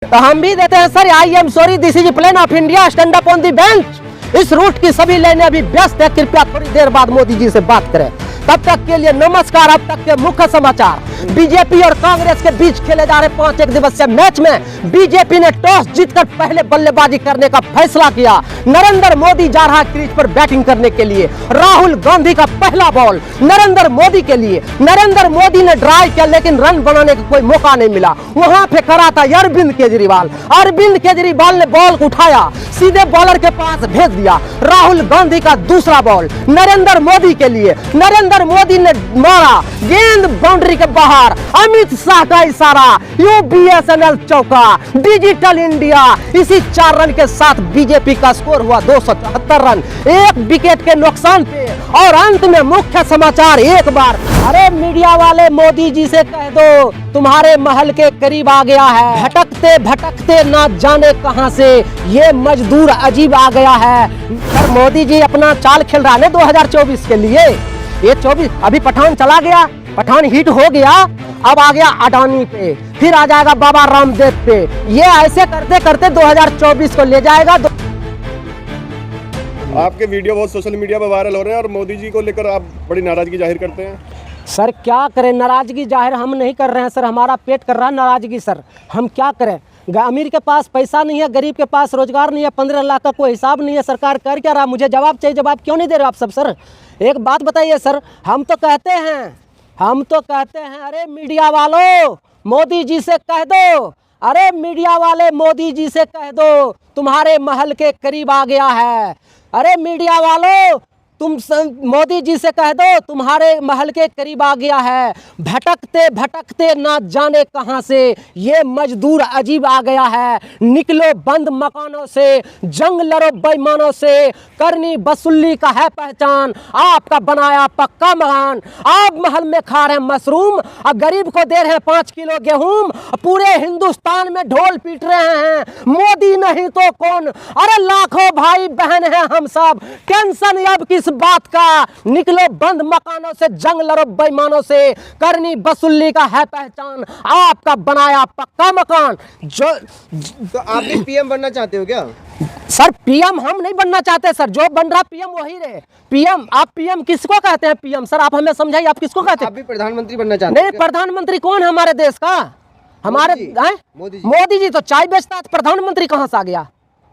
तो हम भी देते हैं sir. I am sorry, this is plane of India, stand up on the bench. इस रूट की सभी लाइनें अभी व्यस्त है, कृपया थोड़ी देर बाद मोदी जी से बात करें। तब तक के लिए नमस्कार। अब तक के मुख्य समाचार। बीजेपी और कांग्रेस के बीच खेले जा रहे 5 एक दिवसीय मैच में बीजेपी ने टॉस जीतकर पहले बल्लेबाजी करने का फैसला किया। नरेंद्र मोदी जा रहा क्रीज पर बैटिंग करने के लिए। राहुल गांधी का पहला बॉल नरेंद्र मोदी के लिए। नरेंद्र मोदी ने ड्राइव किया लेकिन रन बनाने का कोई मौका नहीं मिला। वहां पे खड़ा था अरविंद केजरीवाल। अरविंद केजरीवाल ने बॉल को उठाया, सीधे बॉलर के पास भेज दिया। राहुल गांधी का दूसरा बॉल नरेंद्र मोदी के लिए। नरेंद्र मोदी ने मारा, गेंद बाउंड्री के बाहर। अमित शाह का इशारा, यूबीएसएनएल चौका, डिजिटल इंडिया। इसी 4 रन के साथ बीजेपी का स्कोर हुआ 274 रन, 1 विकेट के नुकसान पे। और अंत में मुख्य समाचार एक बार। अरे मीडिया वाले, मोदी जी से कह दो तुम्हारे महल के करीब आ गया है। भटकते भटकते ना जाने कहां से ये मजदूर अजीब आ गया है। सर मोदी जी अपना चाल खेल रहा है 2024 के लिए। ये 24 अभी पठान चला गया, पठान हिट हो गया, अब आ गया अडानी पे, फिर आ जाएगा बाबा रामदेव पे। ये ऐसे करते करते 2024 को ले जाएगा। आपके वीडियो बहुत सोशल मीडिया पर वायरल हो रहे हैं और मोदी जी को लेकर आप बड़ी नाराजगी जाहिर करते हैं। सर क्या करें, नाराजगी जाहिर हम नहीं कर रहे हैं सर, हमारा पेट कर रहा है नाराजगी। सर हम क्या करें, अमीर के पास पैसा नहीं है, गरीब के पास रोजगार नहीं है, 15 लाख का कोई हिसाब नहीं है। सरकार कर क्या रहा, मुझे जवाब चाहिए। जवाब क्यों नहीं दे रहे आप सब? सर एक बात बताइए सर, हम तो कहते हैं अरे मीडिया वालों मोदी जी से कह दो, अरे मीडिया वाले मोदी जी से कह दो तुम्हारे महल के करीब आ गया है। अरे मीडिया वालों तुम मोदी जी से कह दो तुम्हारे महल के करीब आ गया है। भटकते भटकते ना जाने कहां से ये मजदूर अजीब आ गया है। निकलो बंद मकानों से, जंग लड़ो बेईमानों से, करनी वसूली का है पहचान, आपका बनाया पक्का मकान। आप महल में खा रहे हैं मशरूम और गरीब को दे रहे हैं 5 किलो गेहूं। पूरे हिंदुस्तान में ढोल पीट रहे हैं, मोदी नहीं तो कौन। अरे लाखों भाई बहन हैं हम सब, टेंशन अब किस बात का। निकलो बंद मकानों से, जंग लड़ो बेईमानों से, करनी वसूली का है पहचान, आपका बनाया पक्का मकान। जो तो आप भी पीएम बनना चाहते हो क्या? सर पीएम हम नहीं बनना चाहते सर, जो बन रहा पीएम वही रहे। पीएम, आप पीएम किसको कहते हैं? पीएम सर आप हमें समझाइए, आप किसको कहते हैं? आप भी प्रधानमंत्री बनना चाहते हैं? नहीं, प्रधानमंत्री कौन है हमारे देश का? हमारे मोदी जी तो चाय बेचता है, प्रधानमंत्री कहां से आ गया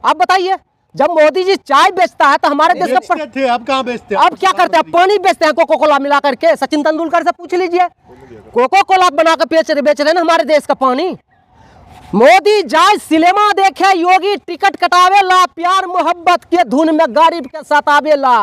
आप बताइए? जब मोदी जी चाय बेचता है तो हमारे देश का थे, अब कहाँ बेचते हैं? अब क्या करते हैं? पानी बेचते हैं कोको कोला मिला करके। सचिन तेंदुलकर से पूछ लीजिए, कोको कोला बना कर बेच रहे ना हमारे देश का पानी। मोदी जाए सिनेमा देखे, योगी टिकट कटावेला, प्यार मोहब्बत के धुन में गरीब के सतावेला।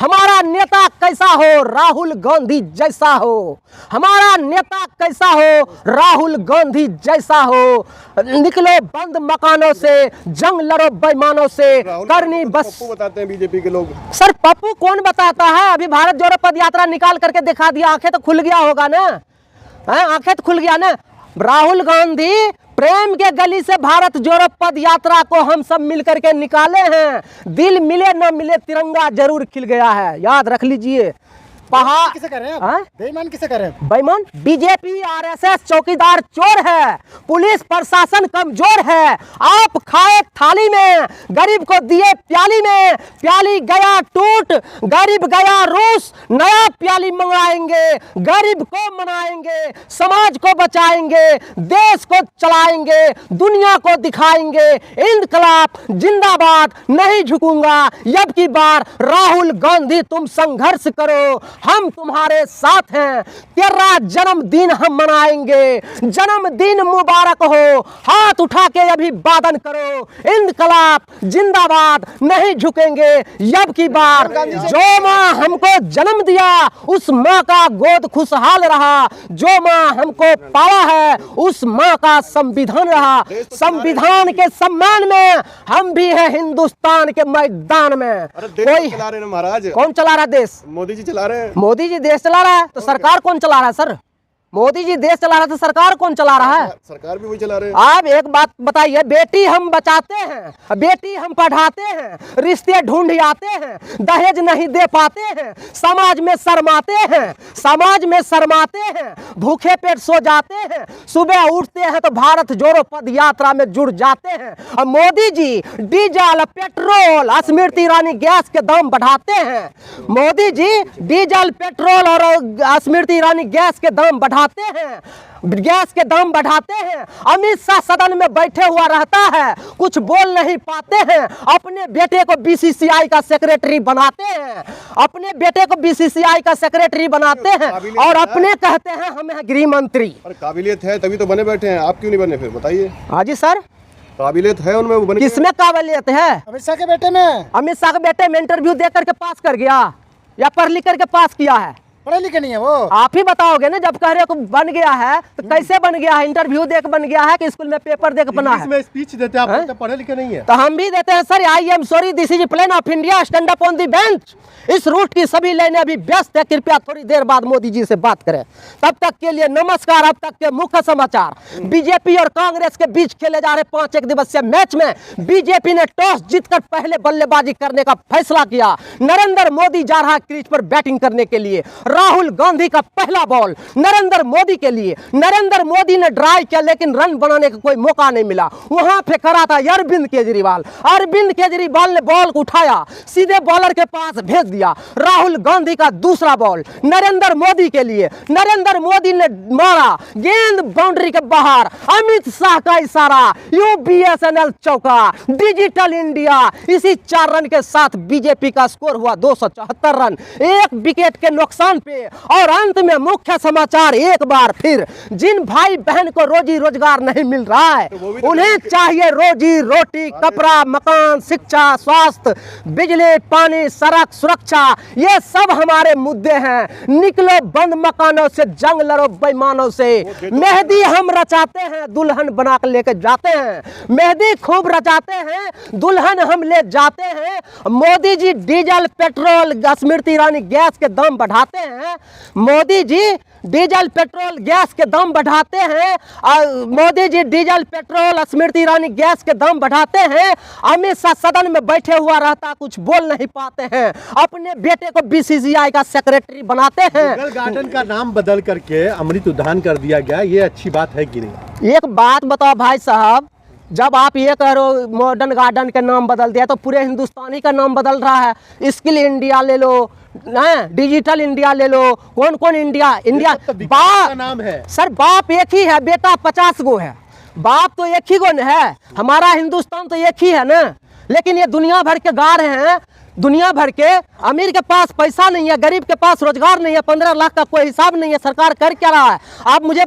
हमारा नेता कैसा हो, राहुल गांधी जैसा हो। हमारा नेता कैसा हो, राहुल गांधी जैसा हो। निकलो बंद मकानों से, जंग लड़ो बेईमानों से, करनी बस। पप्पू बताते हैं बीजेपी के लोग। सर पप्पू कौन बताता है? अभी भारत जोड़ो पद यात्रा निकाल करके दिखा दिया, आंखें तो खुल गया होगा ना, आंखें तो खुल गया ना। राहुल गांधी प्रेम के गली से भारत जोड़ो पद यात्रा को हम सब मिलकर के निकाले हैं। दिल मिले न मिले तिरंगा जरूर खिल गया है, याद रख लीजिए। किसे कर रहे हैं? बेईमान किसे कर रहे हैं? बेईमान बीजेपी आरएसएस चौकीदार चोर है, पुलिस प्रशासन कमजोर है। आप खाए थाली में, गरीब को दिए प्याली में, प्याली गया टूट, गरीब गया रूस। नया प्याली मंगाएंगे, गरीब को मनाएंगे, समाज को बचाएंगे, देश को चलाएंगे, दुनिया को दिखाएंगे। इंकलाब जिंदाबाद, नहीं झुकूंगा अब की बार। राहुल गांधी तुम संघर्ष करो, हम तुम्हारे साथ हैं। तेरा जन्मदिन हम मनाएंगे, जन्मदिन मुबारक हो। हाथ उठा के अभी वादन करो, इंकलाब जिंदाबाद, नहीं झुकेंगे अब की बार। जो माँ हमको जन्म दिया उस माँ का गोद खुशहाल रहा, जो माँ हमको पाला है उस माँ का संविधान रहा। संविधान के सम्मान में हम भी हैं हिंदुस्तान के मैदान में। कोई चला रहे हैं महाराज? कौन चला रहा है देश? मोदी जी चला रहे हैं। मोदी जी देश चला रहा है तो सरकार कौन चला रहा है सर? मोदी जी देश चला रहा था, सरकार कौन चला रहा है? सरकार भी वही चला रहे हैं। आप एक बात बताइए, बेटी हम बचाते हैं, बेटी हम पढ़ाते हैं, रिश्ते ढूंढ आते हैं, दहेज नहीं दे पाते हैं, समाज में शर्माते हैं, समाज में शर्माते हैं, भूखे पेट सो जाते हैं, सुबह उठते हैं तो भारत जोड़ो पद यात्रा में जुड़ जाते हैं। और Modi ji diesel, petrol, Smriti Irani gas के दाम बढ़ाते हैं। मोदी जी डीजल, पेट्रोल और स्मृति ईरानी गैस के दाम बढ़ाते हैं, गैस के दाम बढ़ाते हैं। अमित शाह सदन में बैठे हुआ रहता है, कुछ बोल नहीं पाते हैं, अपने बेटे को बीसीसीआई का सेक्रेटरी बनाते हैं, अपने बेटे को बीसीसीआई का सेक्रेटरी बनाते हैं और अपने कहते हैं हम हैं गृह मंत्री। पर काबिलियत है तभी तो बने बैठे हैं, आप क्यों नहीं बने फिर बताइए? हाँ जी सर, काबिलियत है उनमें, वो बने। किसमें काबिलियत है? अमित शाह के बेटे में। अमित शाह के बेटे में इंटरव्यू दे करके पास कर गया या पढ़ लिख करके पास किया है? पढ़े लिखे नहीं है वो। आप ही बताओगे ना, जब कह रहे हो बन गया है तो कैसे बन गया है? इंटरव्यू देकर बन गया है कि स्कूल में पेपर देकर बना है? इसमें स्पीच देते हैं, आप तो पढ़े लिखे नहीं है। तो हम भी देते हैं sir. I am sorry, this is plane of India, stand up on the bench. इस रूट की सभी लाइनें अभी व्यस्त है, कृपया थोड़ी देर बाद मोदी जी से बात करें। तब तक के लिए नमस्कार। अब तक के मुख्य समाचार। बीजेपी और कांग्रेस के बीच खेले जा रहे 5 एक दिवसीय मैच में बीजेपी ने टॉस जीतकर पहले बल्लेबाजी करने का फैसला किया। नरेंद्र मोदी जा रहा क्रीज पर बैटिंग करने के लिए। राहुल गांधी का पहला बॉल नरेंद्र मोदी के लिए। नरेंद्र मोदी ने ड्राइव किया लेकिन रन बनाने का कोई मौका नहीं मिला। वहां पे खड़ा था अरविंद केजरीवाल। अरविंद केजरीवाल ने बॉल को उठाया, सीधे बॉलर के पास भेज दिया। राहुल गांधी का दूसरा बॉल नरेंद्र मोदी के लिए। नरेंद्र मोदी ने मारा, गेंद बाउंड्री के बाहर। अमित शाह का इशारा, यूबीएसएनएल चौका, डिजिटल इंडिया। इसी 4 रन के साथ बीजेपी का स्कोर हुआ 274 रन, 1 विकेट के नुकसान पे। और अंत में मुख्य समाचार एक बार फिर, जिन भाई बहन को रोजी रोजगार नहीं मिल रहा है उन्हें चाहिए रोजी रोटी, कपड़ा, मकान, शिक्षा, स्वास्थ्य, बिजली, पानी, सड़क, सुरक्षा। ये सब हमारे मुद्दे हैं। निकलो बंद मकानों से, जंग लड़ो बेईमानों से। मेहंदी हम रचाते हैं, दुल्हन बना कर लेके जाते हैं। मेहंदी खूब रचाते हैं, दुल्हन हम ले जाते हैं। Modi ji diesel, petrol, Smriti Irani gas के दाम बढ़ाते हैं। Modi ji diesel, petrol, gas के दाम बढ़ाते हैं। Modi ji diesel, petrol, Smriti Irani gas के दाम बढ़ाते हैं। अमित शाह सदन में बैठे हुआ रहता, कुछ बोल नहीं पाते हैं, अपने बेटे को बीसीसीआई का सेक्रेटरी बनाते हैं। मुगल गार्डन का नाम बदल करके अमृत उद्यान कर दिया गया, ये अच्छी बात है कि नहीं? एक बात बताओ भाई साहब, जब आप ये कह रहे हो मॉडर्न गार्डन का नाम बदल दिया तो पूरे हिंदुस्तान ही का नाम बदल रहा है। स्किल इंडिया ले लो, डिजिटल इंडिया ले लो, कौन कौन इंडिया बाप नाम है सर। बाप एक ही है, बेटा 50 गो है। बाप तो एक ही गो है, हमारा हिंदुस्तान तो एक ही है ना। लेकिन ये दुनिया भर के गा रहे हैं, दुनिया भर के। अमीर के पास पैसा नहीं है, गरीब के पास रोजगार नहीं है, 15 लाख का कोई हिसाब नहीं है। सरकार कर क्या रहा है? आप मुझे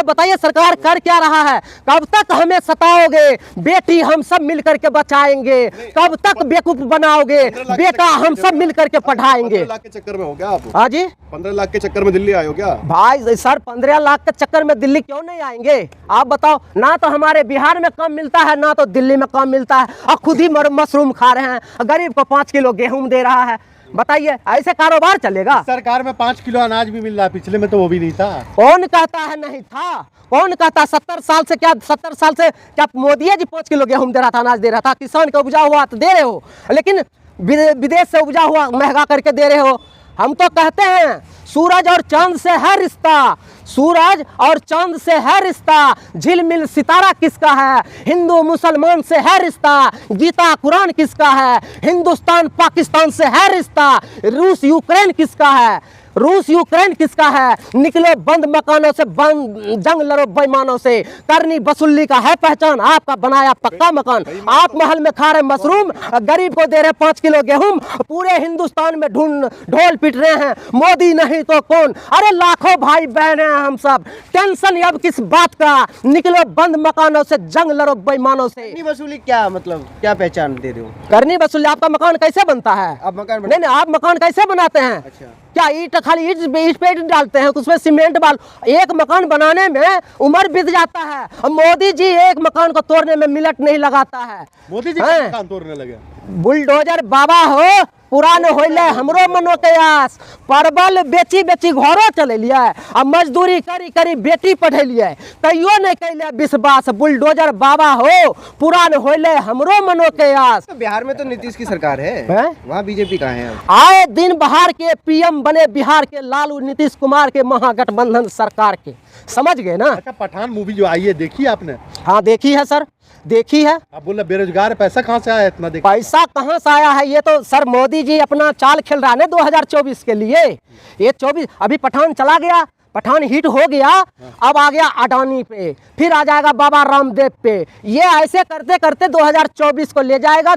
बताइए सरकार कर क्या रहा है? कब तक हमें सताओगे? बेटी हम सब मिल करके बचाएंगे। कब तक बेवकूफ बनाओगे? बेटा हम सब मिल करके पढ़ाएंगे। 15 लाख के चक्कर में हो क्या आप? हाँ जी, 15 लाख के चक्कर में दिल्ली आए हो क्या? भाई सर 15 लाख के चक्कर में दिल्ली क्यों नहीं आएंगे? आप बताओ। ना तो हमारे बिहार में काम मिलता है, ना तो दिल्ली में काम मिलता है, और खुद ही मशरूम खा रहे हैं। गरीब को 5 किलो गेहूं दे रहा है। बताइए ऐसे कारोबार चलेगा? सरकार में 5 किलो अनाज भी मिल रहा है, पिछले में तो वो भी नहीं था। कौन कहता है नहीं था? कौन कहता? 70 साल से क्या मोदी जी 5 किलो गेहूं दे रहा था, अनाज दे रहा था? किसान का उपजा हुआ तो दे रहे हो, लेकिन विदेश से उपजा हुआ महंगा करके दे रहे हो। हम तो कहते हैं सूरज और चांद से है रिश्ता, सूरज और चांद से है रिश्ता, झिलमिल सितारा किसका है? हिंदू मुसलमान से है रिश्ता, गीता कुरान किसका है? हिंदुस्तान पाकिस्तान से है रिश्ता, रूस यूक्रेन किसका है? रूस यूक्रेन किसका है? निकलो बंद मकानों से, बंद जंग लड़ो बेईमानों से। करनी वसूली का है पहचान, आपका बनाया पक्का मकान। आप महल में खा रहे मशरूम, गरीब को दे रहे 5 किलो गेहूं। पूरे हिंदुस्तान में ढोल पीट रहे हैं, मोदी नहीं तो कौन? अरे लाखों भाई बहन हैं हम सब, टेंशन अब किस बात का? निकलो बंद मकानों से, जंग लड़ो बेईमानों से। करनी वसूली क्या मतलब, क्या पहचान दे रहे हो? करनी वसूली आपका मकान कैसे बनता है? आप मकान नहीं, आप मकान कैसे बनाते हैं? अच्छा, क्या ईट खाली ईट पे ईट डालते हैं, उसमें सीमेंट बाल? एक मकान बनाने में उम्र बीत जाता है। मोदी जी एक मकान को तोड़ने में मिनट नहीं लगाता है। मोदी जी मकान तोड़ने लगे? बुलडोजर बाबा हो, पुरान होइले हमरो मनो के आस, परवल बेची बेची घरो चलेलिए आ मजदूरी करी करी बेटी पढ़ेलिए, तैयो नहीं कैले विश्वास। बुलडोजर बाबा हो, पुरान होइले हमरो मनो के आस। तो बिहार में तो नीतीश की सरकार है, हैं? वहाँ बीजेपी कहाँ है? आए दिन बाहर के पीएम बने बिहार के लालू नीतीश कुमार के महागठबंधन सरकार के, समझ गए ना। अच्छा, पठान मूवी जो आई है देखी आपने? हाँ देखी है सर, देखी है। आप बोल रहे बेरोजगार, पैसा कहाँ से आया इतना? देख पैसा कहाँ से आया है, ये तो सर मोदी जी अपना चाल खेल रहा है ना 2024 के लिए। ये 24 अभी पठान चला गया, पठान हिट हो गया, अब आ गया अडानी पे, फिर आ जाएगा बाबा रामदेव पे। ये ऐसे करते करते 2024 को ले जाएगा।